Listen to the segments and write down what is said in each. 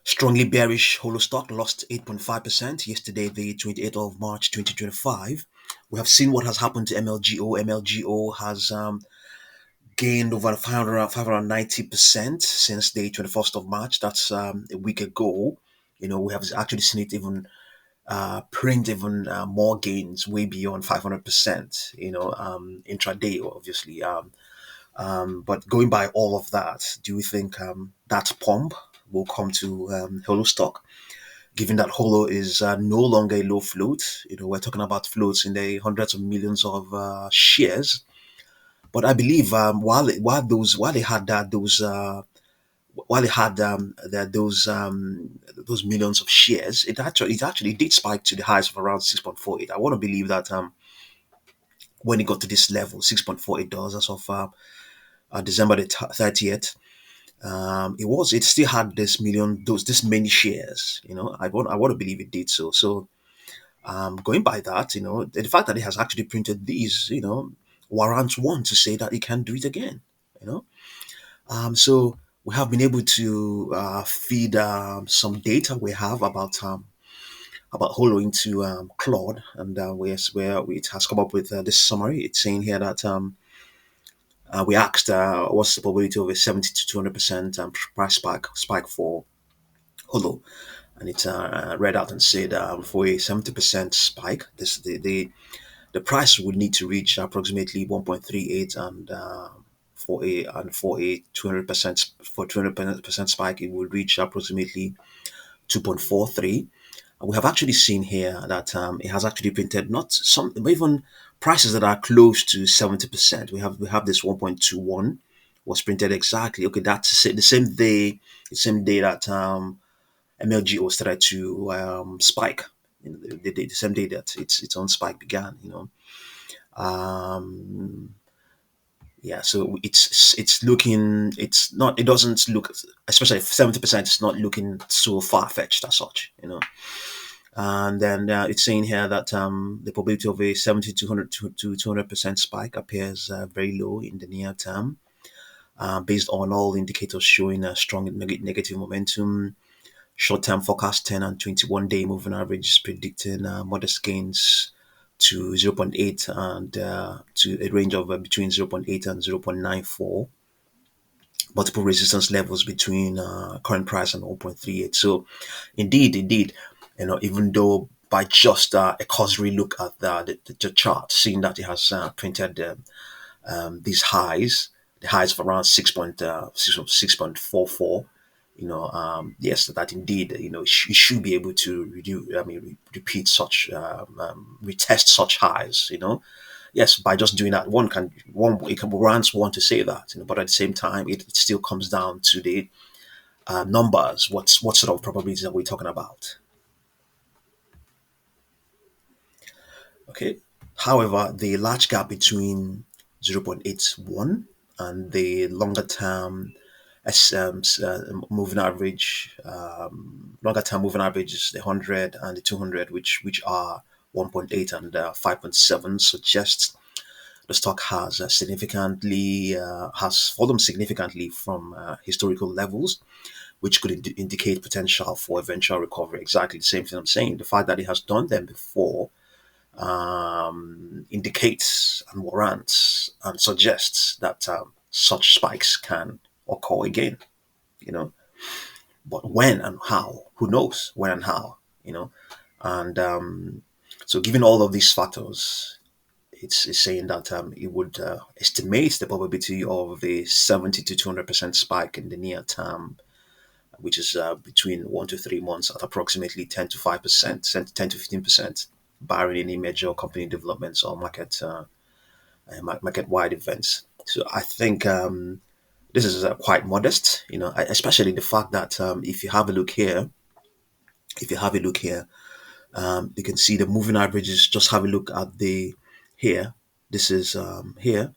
Strongly bearish HOLO stock lost 8.5% yesterday, the 28th of March 2025. We have seen what has happened to MLGO. MLGO has gained over 590% since the 21st of March. That's a week ago. We have actually seen it even print even more gains, way beyond 500%, intraday, obviously. But going by all of that, do you think that pump will come to HOLO stock? Given that HOLO is no longer a low float, we're talking about floats in the hundreds of millions of shares. But I believe while they had that while they had those millions of shares, it actually did spike to the highs of around 6.48. I want to believe that when it got to this level, $6.48 as of December the 30th, it still had this many shares. I want to believe it did so. So going by that, the fact that it has actually printed these, warrants one to say that it can do it again. You know, so we have been able to feed some data we have about Holo into Claude, and where it has come up with this summary. It's saying here that we asked what's the probability of a 70 to 200% price spike for Holo, and it read out and said for a 70% spike, the price would need to reach approximately 1.38, and for a 200% spike, it would reach approximately 2.43. We have actually seen here that it has actually printed not some even prices that are close to 70%. We have this 1.21 was printed exactly. Okay, that's the same day that MLGO started to spike. The same day that its own spike began. Um, yeah, so it's looking, it doesn't look, especially 70%, it's not looking so far-fetched as such. And then it's saying here that the probability of a 70 to 100 to 200% spike appears very low in the near term, based on all indicators showing a strong negative momentum. Short-term forecast 10 and 21-day moving average is predicting modest gains to zero point 0.8 and to a range of between zero point 0.8 and 0.94. Multiple resistance levels between current price and 0.38. So, indeed, even though by just a cursory look at the chart, seeing that it has printed these highs, the highs of around 6.44, yes, that indeed, it should be able to repeat such, retest such highs. Yes, by just doing that, it can warrants one to say that, but at the same time, it still comes down to the numbers. What sort of probabilities are we talking about? Okay. However, the large gap between 0.81 and the longer term moving average is the 100 and the 200, which are 1.8 and 5.7, suggests the stock has fallen significantly from historical levels, which could indicate potential for eventual recovery. Exactly the same thing I'm saying. The fact that it has done them before indicates and warrants and suggests that such spikes can occur again. You know, but when and how? Who knows when and how? And so, given all of these factors, it's saying that it would estimate the probability of a 70 to 200% spike in the near term, which is between 1 to 3 months, at approximately 10 to 5%, 10 to 15%, barring any major company developments or market-wide events. So I think this is quite modest, especially the fact that if you have a look here, you can see the moving averages. Just have a look at the here. This is here.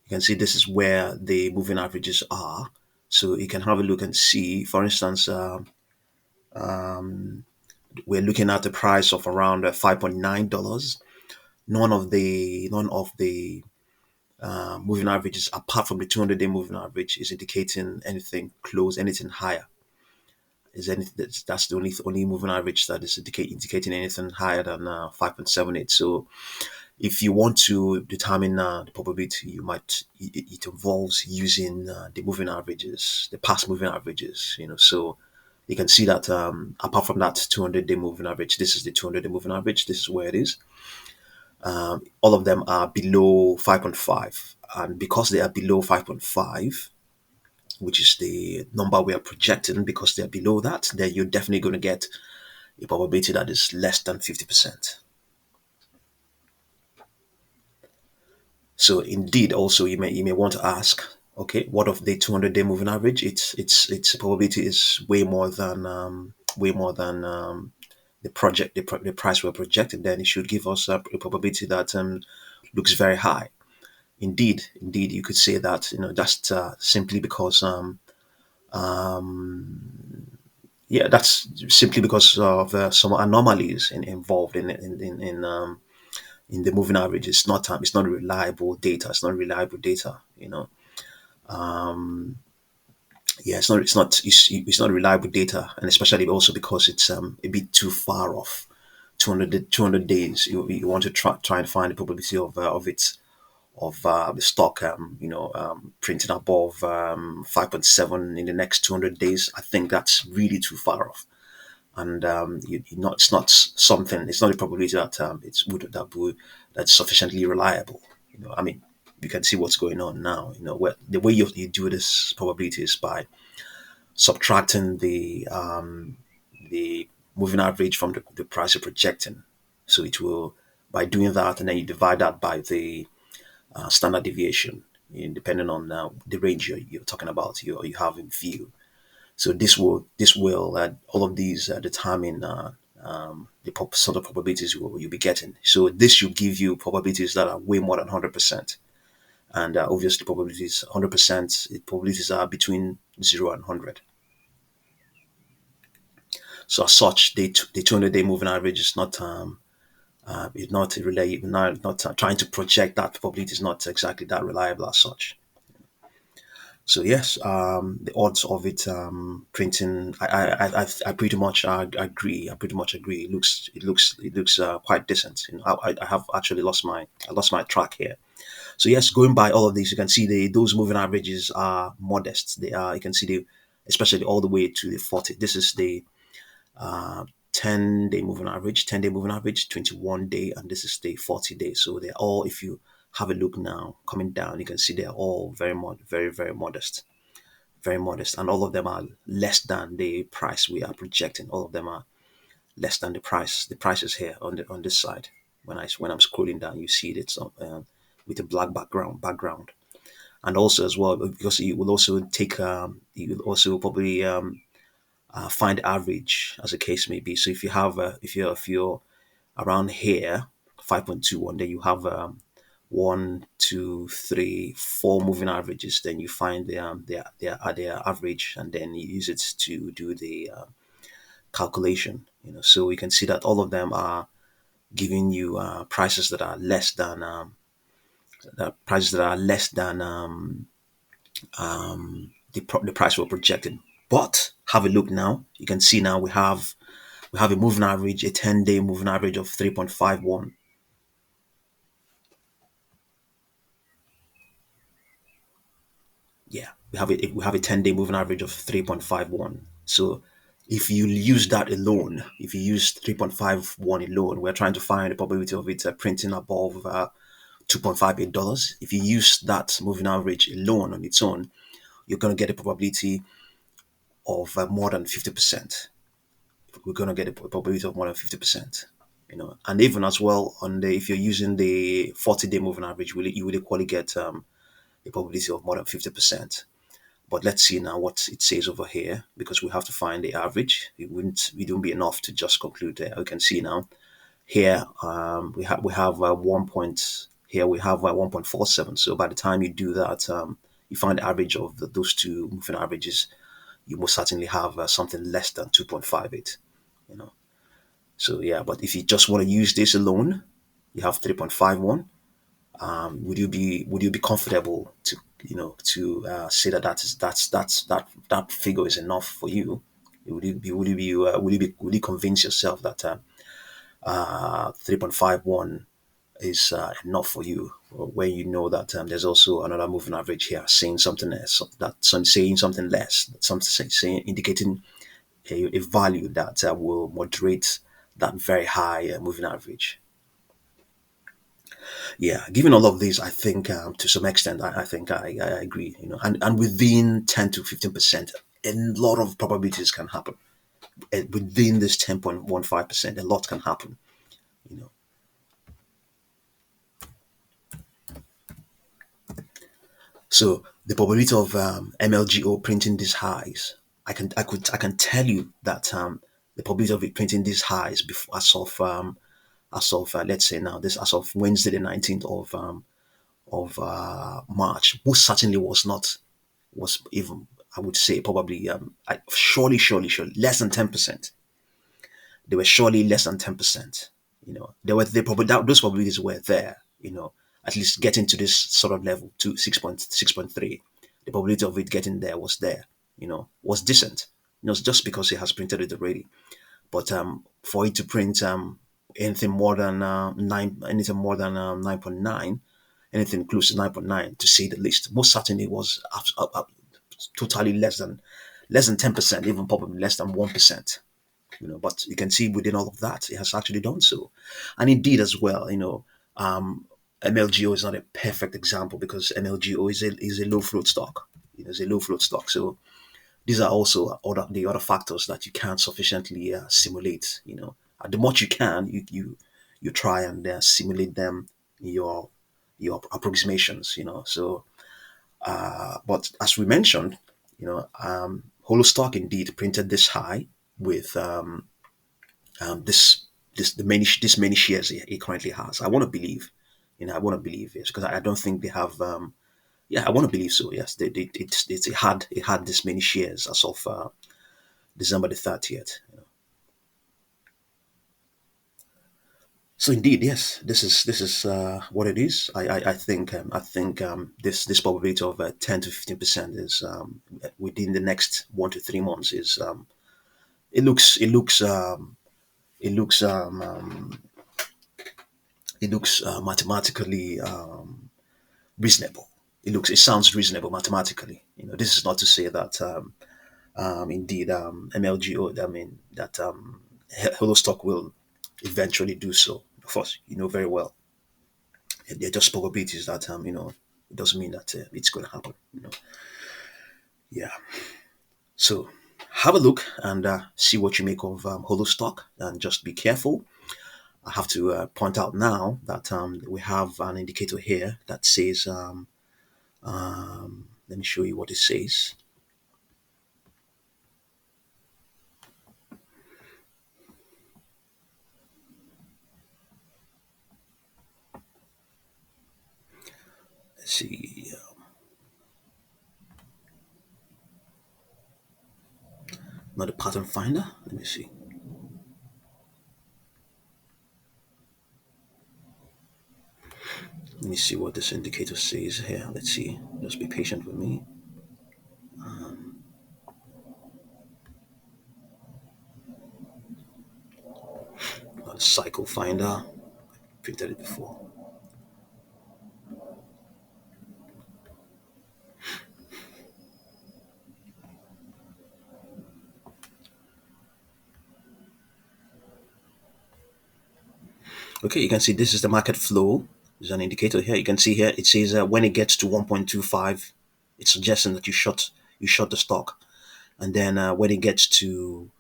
You can see this is where the moving averages are. So you can have a look and see, for instance, we're looking at a price of around $5.9. None of the moving averages, apart from the 200-day moving average, is indicating anything higher. is anything that's the only moving average that is indicating anything higher than 5.78. So if you want to determine the probability, it involves using the moving averages, the past moving averages. So you can see that apart from that 200-day moving average, this is the 200-day moving average. This is where it is. All of them are below 5.5, and because they are below 5.5, which is the number we are projecting, because they're below that, then you're definitely going to get a probability that is less than 50%. So indeed, also you may want to ask, okay, what of the 200-day moving average? Its probability is way more than the price we're projecting. Then it should give us a probability that looks very high. Indeed, you could say that just simply because yeah, that's simply because of some anomalies involved in the moving average. It's not reliable data. It's not reliable data. Yeah, it's not reliable data, and especially also because it's a bit too far off. 200 days. You want to try and find the probability of the stock, printing above 5.7 in the next 200 days. I think that's really too far off. And it's not something. It's not a probability that that's sufficiently reliable. I mean, you can see what's going on now. The way you do this probability is by subtracting the moving average from the price you're projecting. So it will, by doing that, and then you divide that by the standard deviation, depending on the range you're talking about, you have in view. So this will all of these determine the sort of probabilities you'll be getting. So this should give you probabilities that are way more than 100%, and obviously probabilities 100%. Probabilities are between 0 and 100. So as such, the 200-day moving average is not really not trying to project that probability is not exactly that reliable as such. So yes, the odds of it printing, I pretty much agree. I pretty much agree. It looks quite decent. I have actually lost my track here. So yes, going by all of these, you can see those moving averages are modest. They are, you can see, especially all the way to the 40. This is the uh, 10-day moving average, 10-day moving average, 21-day, and this is the 40-day. So they're all, if you have a look now, coming down, you can see they're all very, very modest. Very modest. And all of them are less than the price we are projecting. All of them are less than the price. The price is here on this side. When I'm scrolling down, you see it with a black background. And also as well, because you will also probably find average, as the case may be. So if you have if you're around here 5.21, then you have one, two, three, four moving averages. Then you find their average, and then you use it to do the calculation. So you can see that all of them are giving you prices that are less than the price we're projecting. But have a look now. You can see now we have a moving average, a 10-day moving average of 3.51. Yeah, we have a 10-day moving average of 3.51. So if you use that alone, if you use 3.51 alone, we're trying to find the probability of it printing above $2.58. If you use that moving average alone on its own, you're going to get a probability of more than 50%. We're going to get a probability of more than 50%. And even as well if you're using the 40-day moving average, you will equally get a probability of more than 50%. But let's see now what it says over here, because we have to find the average. It wouldn't be enough to just conclude there. We can see now here we have 1.47. So by the time you do that, you find the average of those two moving averages, you most certainly have something less than 2.58. You know. So yeah, but if you just want to use this alone, you have 3.51. Would you be comfortable to say that that figure is enough for you? Will you convince yourself that 3.51 is enough for you, when you know that there's also another moving average here saying something else, that some saying something less, something saying indicating a value that will moderate that very high moving average. Yeah, given all of this, I think to some extent, I think I agree. And within 10 to 15%, a lot of probabilities can happen. Within this 10.15%, a lot can happen. You know, so the probability of MLGO printing these highs, I can tell you that the probability of it printing these highs before, as of let's say now, this as of Wednesday the 19th of March, most certainly was even, I would say, probably surely less than 10%. They were surely less than 10%. They probably those probabilities were there. At least getting to this sort of level to 6.3, the probability of it getting there was there. Was decent. It's just because it has printed it already. But for it to print anything more than 9.9, anything close to 9.9, to say the least, most certainly was totally less than 10%, even probably less than 1%. But you can see within all of that, it has actually done so. And indeed, as well, MLGO is not a perfect example, because MLGO is a low float stock. It's a low float stock. So these are also the other factors that you can't sufficiently simulate. The much you can, you try and simulate them in your approximations. So but as we mentioned, Holo stock indeed printed this high with this many shares it currently has. I want to believe, I want to believe, yes, because I don't think they have. Yeah, I want to believe so. Yes, it had this many shares as of December the 30th. So indeed, yes, this is what it is. I think this probability of 10 to 15% is within the next 1 to 3 months is it looks it looks it looks it looks mathematically reasonable. It sounds reasonable mathematically. This is not to say that indeed MLGO. I mean that Hello stock will eventually do so. Of course, very well. They're just probabilities that it doesn't mean that it's going to happen. Yeah. So have a look and see what you make of Holo stock, and just be careful. I have to point out now that we have an indicator here that says, let me show you what it says. Let's see. Not a pattern finder. Let me see. Let me see what this indicator says here. Let's see. Just be patient with me. Not a cycle finder. Printed it before. Okay, you can see this is the market flow. There's an indicator here. You can see here it says when it gets to 1.25, it's suggesting that you short the stock, and then when it gets to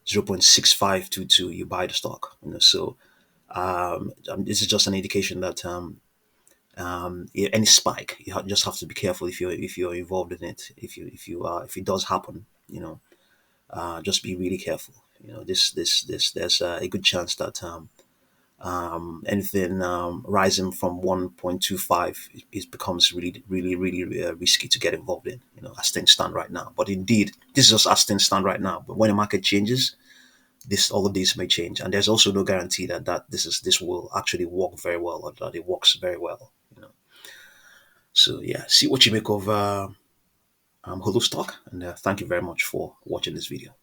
0.6522, you buy the stock. So this is just an indication that any spike, just have to be careful if you're involved in it. If it does happen, just be really careful. This there's a good chance that anything rising from 1.25, it becomes really risky to get involved in, as things stand right now. But indeed, this is just as things stand right now. But when the market changes, this all of these may change, and there's also no guarantee that this will actually work very well, or that it works very well. So yeah, see what you make of Holo stock, and thank you very much for watching this video.